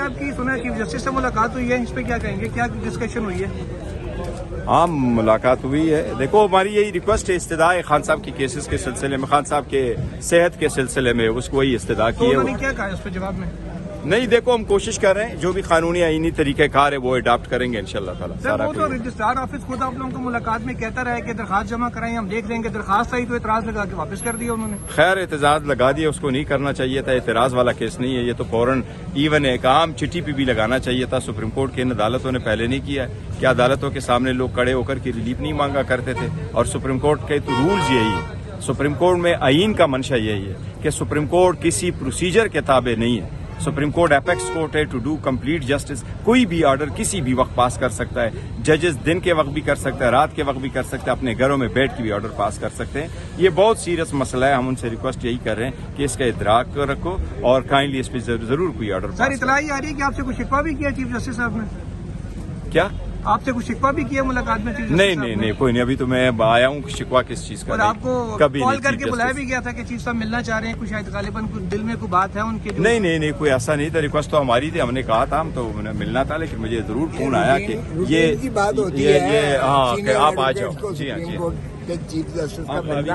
آپ کی سنا چیف جسٹس سے ملاقات ہوئی ہے، اس پہ کیا کہیں گے، کیا ڈسکشن ہوئی ہے؟ عام ملاقات ہوئی ہے. دیکھو ہماری یہی ریکویسٹ ہے استدعاء خان صاحب کی کیسز کے سلسلے میں، خان صاحب کے صحت کے سلسلے میں اس کو وہی استدعا کی ہے. انہوں نے کیا کہا اس پہ جواب میں؟ نہیں دیکھو ہم کوشش کر رہے ہیں جو بھی قانونی آئینی طریقہ کار ہے وہ اڈاپٹ کریں گے انشاءاللہ تعالیٰ. سر وہ تو رجسٹرار آفس خود آپ لوگوں کو ملاقات میں کہتا رہا ہے کہ درخواست جمع کرائیں، ہم دیکھ لیں گے. درخواست آئی تو اعتراض لگا کے واپس کر دیا انہوں نے. خیر اعتراض لگا دیا، اس کو نہیں کرنا چاہیے تھا. اعتراض والا کیس نہیں ہے یہ تو فوراً ایون ایک عام چٹھی پہ بھی لگانا چاہیے تھا. سپریم کورٹ کی ان عدالتوں نے پہلے نہیں کیا ہے کہ عدالتوں کے سامنے لوگ کھڑے ہو کر کے ریلیف نہیں مانگا کرتے تھے. اور سپریم کورٹ کے تو رولز یہی ہے، سپریم کورٹ میں آئین کا منشا یہی ہے کہ سپریم کورٹ کسی پروسیجر کے تابع نہیں ہے. سپریم کورٹ اپیکس کورٹ ہے ٹو ڈو کمپلیٹ جسٹس. کوئی بھی آرڈر کسی بھی وقت پاس کر سکتا ہے. ججز دن کے وقت بھی کر سکتا ہے، رات کے وقت بھی کر سکتا ہے، اپنے گھروں میں بیٹھ کے بھی آرڈر پاس کر سکتے ہیں. یہ بہت سیریس مسئلہ ہے. ہم ان سے ریکویسٹ یہی کر رہے ہیں کہ اس کا ادراک رکھو اور کائنڈلی اس پہ ضرور کوئی آرڈر پاس. سر اطلاع یہ آ رہی ہے کہ آپ سے کچھ شکوہ بھی کیا چیف جسٹس صاحب نے؟ کیا آپ سے کچھ شکوہ بھی کیا ملاقات میں؟ نہیں کوئی نہیں. ابھی تو میں آیا ہوں شکوہ کس چیز کا. اور آپ کو کال کر کے بلایا بھی گیا تھا کہ چیف صاحب ملنا چاہ رہے ہیں، کچھ شاید غالباً دل میں کوئی بات ہے ان کے؟ نہیں کوئی ایسا نہیں تھا. ریکویسٹ تو ہماری تھی، ہم نے کہا تھا ہم تو ملنا تھا، لیکن مجھے ضرور فون آیا کہ یہ ہاں کہ آپ آ جاؤ. جی ہاں.